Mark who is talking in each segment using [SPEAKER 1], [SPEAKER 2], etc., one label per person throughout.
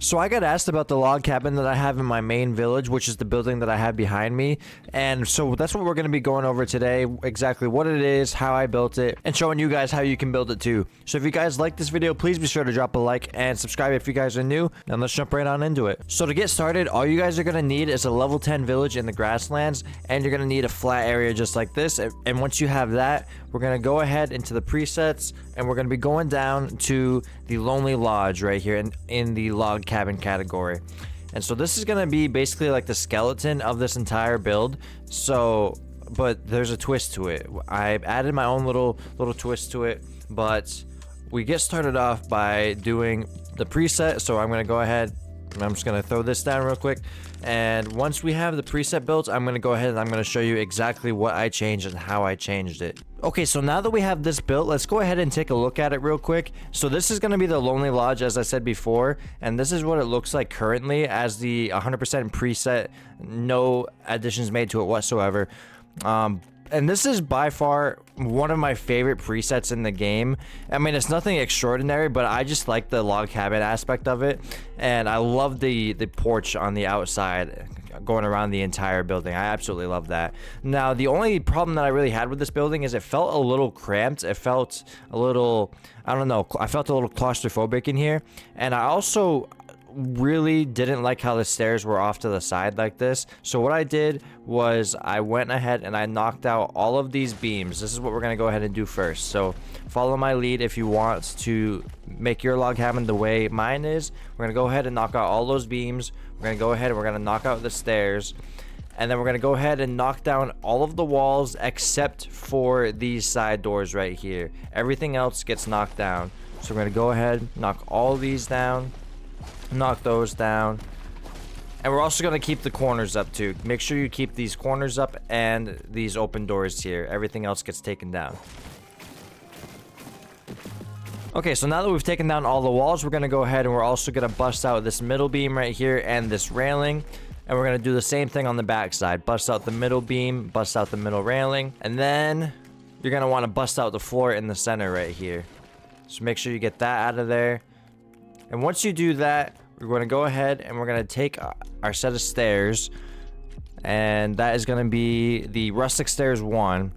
[SPEAKER 1] So I got asked about the log cabin that I have in my main village, which is the building that I have behind me. And so that's what we're going to be going over today, exactly what it is, how I built it, and showing you guys how you can build it too. So if you guys like this video, please be sure to drop a like and subscribe if you guys are new. And let's jump right on into it. So to get started, all you guys are going to need is a level 10 village in the grasslands, and you're going to need a flat area just like this. And once you have that, we're going to go ahead into the presets, and we're going to be going down to the lonely lodge right here in the log cabin category. And so this is going to be basically like the skeleton of this entire build. So but there's a twist to it. I added my own little twist to it, but we get started off by doing the preset. So I'm going to go ahead, I'm just going to throw this down real quick, and once we have the preset built, I'm going to go ahead and I'm going to show you exactly what I changed and how I changed it. Okay, so now that we have this built, let's go ahead and take a look at it real quick. So this is going to be the lonely lodge, as I said before, and this is what it looks like currently as the 100% preset, no additions made to it whatsoever. And this is by far one of my favorite presets in the game. I mean, it's nothing extraordinary, but I just like the log cabin aspect of it. And I love the porch on the outside going around the entire building. I absolutely love that. Now, the only problem that I really had with this building is it felt a little cramped. It felt a little, I don't know, I felt a little claustrophobic in here. And I also really didn't like how the stairs were off to the side like this. So what I did was I went ahead and I knocked out all of these beams. This is what we're going to go ahead and do first. So follow my lead if you want to make your log cabin the way mine is. We're going to go ahead and knock out all those beams. We're going to go ahead and we're going to knock out the stairs. And then we're going to go ahead and knock down all of the walls except for these side doors right here. Everything else gets knocked down. So we're going to go ahead, knock all these down. Knock those down, and we're also going to keep the corners up too. Make sure you keep these corners up and these open doors here. Everything else gets taken down. Okay, so now that we've taken down all the walls, we're going to go ahead and we're also going to bust out this middle beam right here and this railing, and we're going to do the same thing on the back side. Bust out the middle beam, bust out the middle railing, and then you're going to want to bust out the floor in the center right here. So make sure you get that out of there. And once you do that, we're going to go ahead and we're going to take our set of stairs, and that is going to be the rustic stairs 1,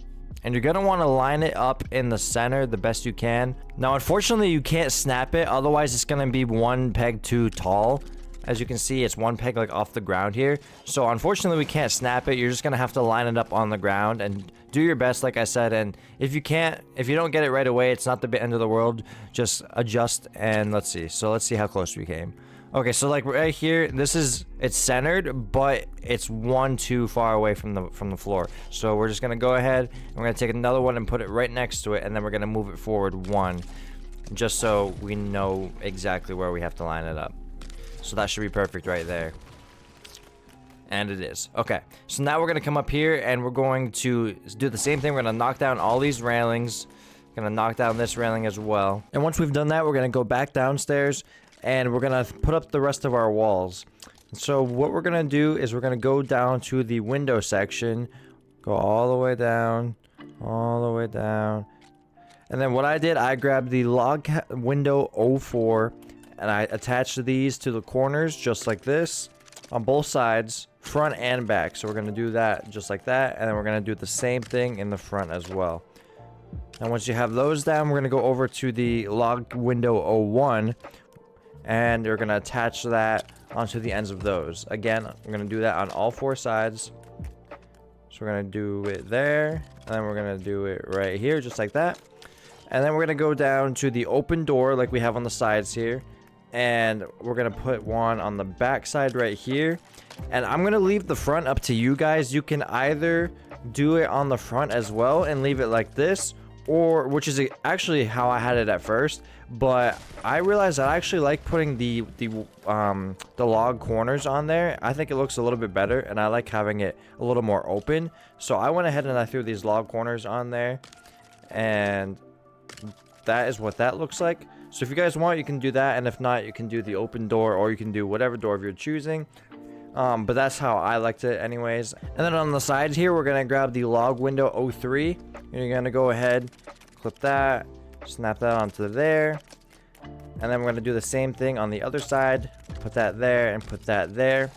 [SPEAKER 1] and you're going to want to line it up in the center the best you can. Now unfortunately you can't snap it, otherwise it's going to be one peg too tall. As you can see, it's one peg like off the ground here, so unfortunately we can't snap it. You're just going to have to line it up on the ground and do your best, like I said. And if you don't get it right away, it's not the end of the world. Just adjust, and let's see. So let's see how close we came. Okay, so like right here, it's centered, but it's one too far away from the floor. So we're just going to go ahead and we're going to take another one and put it right next to it, and then we're going to move it forward one, just so we know exactly where we have to line it up. So that should be perfect right there. And it is. Okay, so now we're going to come up here and we're going to do the same thing. We're going to knock down all these railings. Going to knock down this railing as well. And once we've done that, we're going to go back downstairs and we're going to put up the rest of our walls. So what we're going to do is we're going to go down to the window section. Go all the way down. All the way down. And then what I did, I grabbed the log window 04. And I attached these to the corners just like this on both sides, front and back. So we're going to do that just like that. And then we're going to do the same thing in the front as well. And once you have those down, we're going to go over to the log window 01. And we're going to attach that onto the ends of those. Again, we're going to do that on all 4 sides. So we're going to do it there. And then we're going to do it right here just like that. And then we're going to go down to the open door like we have on the sides here. And we're going to put one on the back side right here. And I'm going to leave the front up to you guys. You can either do it on the front as well and leave it like this, or which is actually how I had it at first. But I realized I actually like putting the log corners on there. I think it looks a little bit better, and I like having it a little more open. So I went ahead and I threw these log corners on there, and that is what that looks like. So if you guys want, you can do that, and if not, you can do the open door, or you can do whatever door of you're choosing. But that's how I liked it anyways. And then on the sides here, we're going to grab the log window 03. And you're going to go ahead, clip that, snap that onto there. And then we're going to do the same thing on the other side. Put that there and put that there.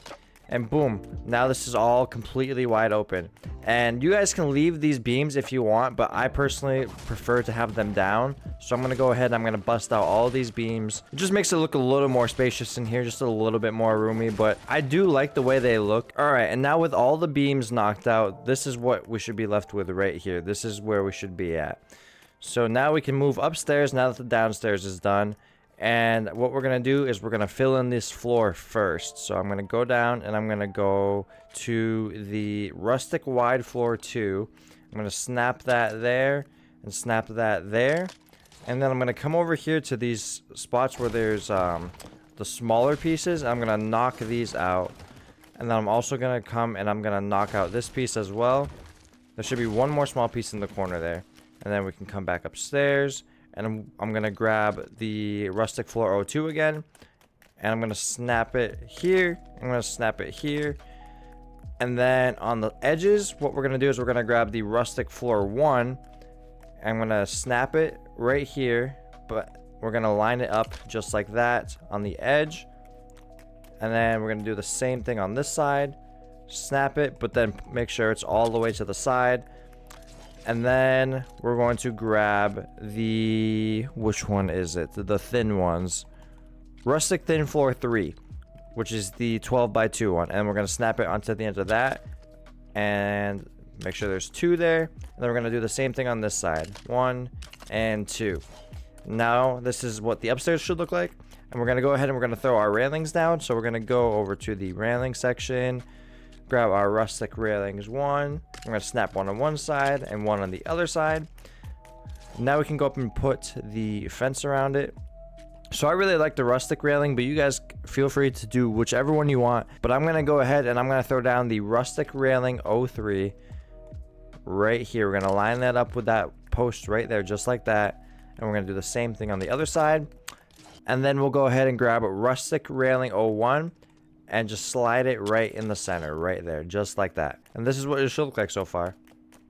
[SPEAKER 1] And boom, now this is all completely wide open. And you guys can leave these beams if you want, but I personally prefer to have them down. So I'm going to go ahead and I'm going to bust out all these beams. It just makes it look a little more spacious in here, just a little bit more roomy, but I do like the way they look. All right, and now with all the beams knocked out, this is what we should be left with right here. This is where we should be at. So now we can move upstairs now that the downstairs is done. And what we're going to do is we're going to fill in this floor first. So I'm going to go down and I'm going to go to the rustic wide floor 2. I'm going to snap that there and snap that there. And then I'm going to come over here to these spots where there's the smaller pieces. I'm going to knock these out. And then I'm also going to come and I'm going to knock out this piece as well. There should be one more small piece in the corner there. And then we can come back upstairs. And I'm going to grab the rustic floor 02 again. And I'm going to snap it here. I'm going to snap it here. And then on the edges, what we're going to do is we're going to grab the rustic floor 1. I'm going to snap it right here. But we're going to line it up just like that on the edge. And then we're going to do the same thing on this side. Snap it, but then make sure it's all the way to the side. And then we're going to grab the, which one is it? The thin ones. Rustic thin floor 3, which is the 12 by 2 one. And we're going to snap it onto the end of that. And make sure there's 2 there. And then we're going to do the same thing on this side. 1 and 2. Now this is what the upstairs should look like. And we're going to go ahead and we're going to throw our railings down. So we're going to go over to the railing section. Grab our rustic railings 1. I'm going to snap one on one side and one on the other side. Now we can go up and put the fence around it. So I really like the rustic railing, but you guys feel free to do whichever one you want. But I'm going to go ahead and I'm going to throw down the rustic railing 03 right here. We're going to line that up with that post right there, just like that. And we're going to do the same thing on the other side. And then we'll go ahead and grab a rustic railing 01. And just slide it right in the center, right there, just like that. And this is what it should look like so far.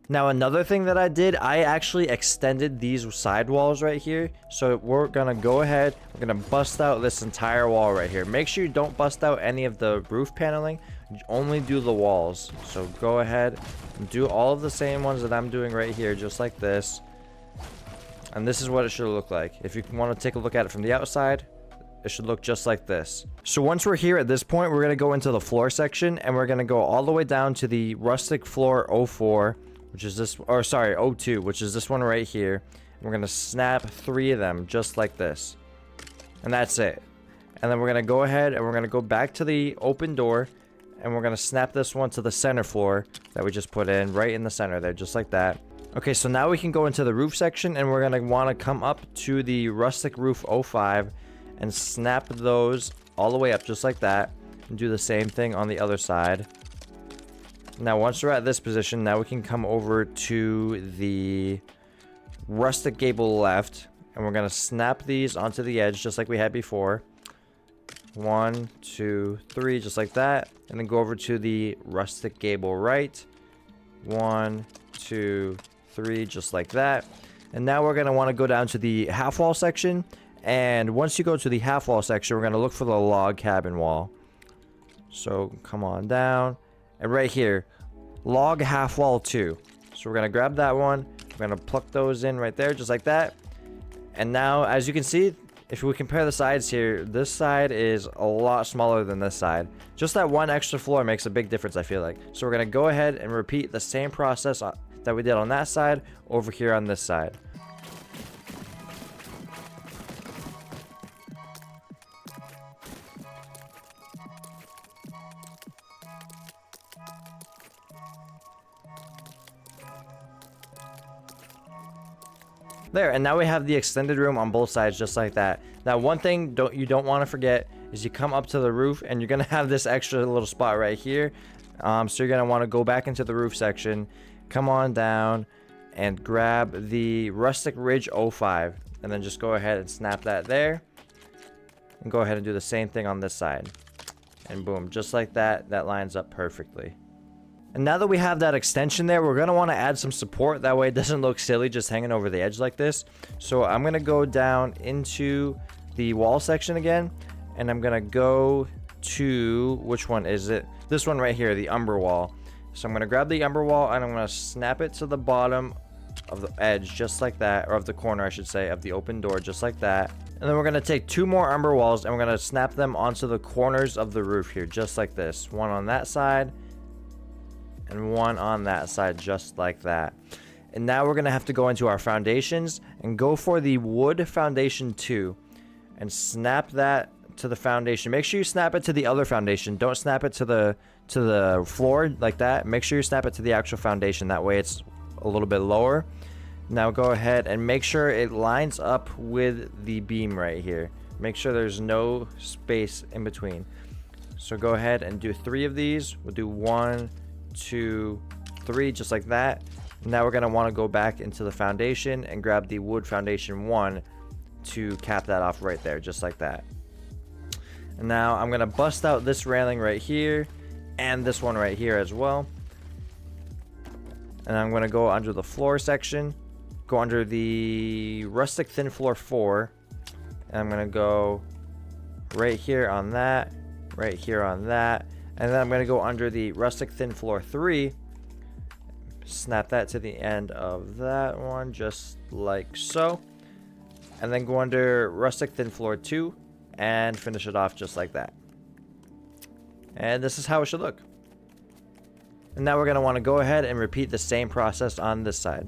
[SPEAKER 1] Now, another thing that I did, I actually extended these side walls right here. So we're going to go ahead, we're going to bust out this entire wall right here. Make sure you don't bust out any of the roof paneling. Only do the walls. So go ahead and do all of the same ones that I'm doing right here, just like this. And this is what it should look like. If you want to take a look at it from the outside, it should look just like this. So once we're here at this point, we're going to go into the floor section and we're going to go all the way down to the rustic floor 04, which is this, or sorry, 02, which is this one right here. We're going to snap 3 of them just like this. And that's it. And then we're going to go ahead and we're going to go back to the open door and we're going to snap this one to the center floor that we just put in right in the center there, just like that. Okay, so now we can go into the roof section and we're going to want to come up to the rustic roof 05 and snap those all the way up just like that and do the same thing on the other side. Now once we're at this position, now we can come over to the rustic gable left and we're going to snap these onto the edge just like we had before. 1, 2, 3, just like that. And then go over to the rustic gable right. 1, 2, 3, just like that. And now we're going to want to go down to the half wall section. And once you go to the half wall section, we're going to look for the log cabin wall. So come on down. And right here, log half wall 2. So we're going to grab that one. We're going to pluck those in right there, just like that. And now, as you can see, if we compare the sides here, this side is a lot smaller than this side. Just that one extra floor makes a big difference, I feel like. So we're going to go ahead and repeat the same process that we did on that side over here on this side. There, and now we have the extended room on both sides just like that. Now one thing you don't want to forget is you come up to the roof and you're gonna have this extra little spot right here. So you're gonna want to go back into the roof section, come on down and grab the rustic ridge 05 and then just go ahead and snap that there and go ahead and do the same thing on this side. And boom, just like that, that lines up perfectly. And now that we have that extension there, we're going to want to add some support. That way it doesn't look silly just hanging over the edge like this. So I'm going to go down into the wall section again, and I'm gonna go to, which one is it? This one right here, the umber wall. So I'm gonna grab the umber wall and I'm gonna snap it to the bottom of the edge, just like that, or of the corner I should say, of the open door, just like that. And then we're gonna take 2 more umber walls and we're gonna snap them onto the corners of the roof here, just like this. One on that side and one on that side, just like that. And now we're gonna have to go into our foundations and go for the wood foundation 2 and snap that to the foundation. Make sure you snap it to the other foundation. Don't snap it to the floor like that. Make sure you snap it to the actual foundation. That way it's a little bit lower. Now go ahead and make sure it lines up with the beam right here. Make sure there's no space in between. So go ahead and do 3 of these. We'll do 1, 2, 3, just like that. Now we're gonna want to go back into the foundation and grab the wood foundation 1 to cap that off right there, just like that. And now I'm gonna bust out this railing right here and this one right here as well. And I'm gonna go under the floor section, go under the rustic thin floor 4, and I'm gonna go right here on that, right here on that, and then I'm gonna go under the rustic thin floor 3, snap that to the end of that one, just like so, and then go under rustic thin floor 2 and finish it off just like that. And this is how it should look. And now we're going to want to go ahead and repeat the same process on this side.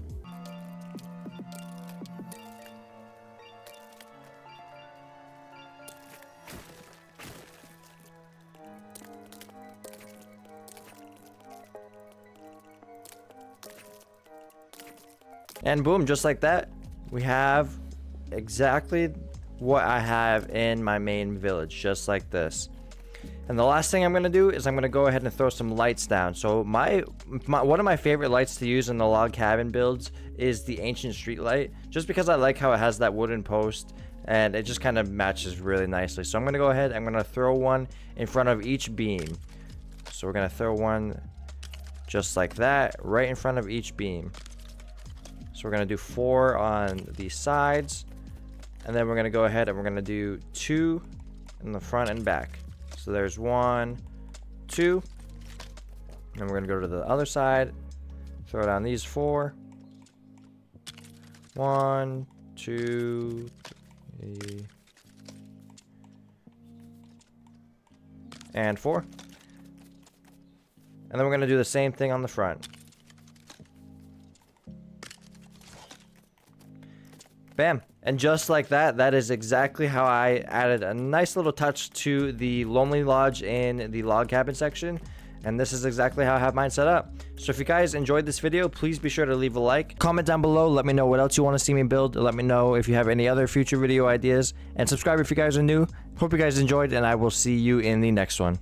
[SPEAKER 1] And boom, just like that, we have exactly what I have in my main village, just like this. And the last thing I'm going to do is I'm going to go ahead and throw some lights down. So one of my favorite lights to use in the log cabin builds is the ancient street light, just because I like how it has that wooden post and it just kind of matches really nicely. So I'm going to go ahead, I'm going to throw one in front of each beam. So we're going to throw one just like that right in front of each beam. So we're going to do 4 on the sides, and then we're going to go ahead and we're going to do 2 in the front and back. So there's 1, 2, and we're going to go to the other side, throw down these 4. 1, 2, 3, and 4. And then we're going to do the same thing on the front. Bam. And just like that, that is exactly how I added a nice little touch to the Lonely Lodge in the log cabin section. And this is exactly how I have mine set up. So if you guys enjoyed this video, please be sure to leave a like. Comment down below. Let me know what else you want to see me build. Let me know if you have any other future video ideas. And subscribe if you guys are new. Hope you guys enjoyed, and I will see you in the next one.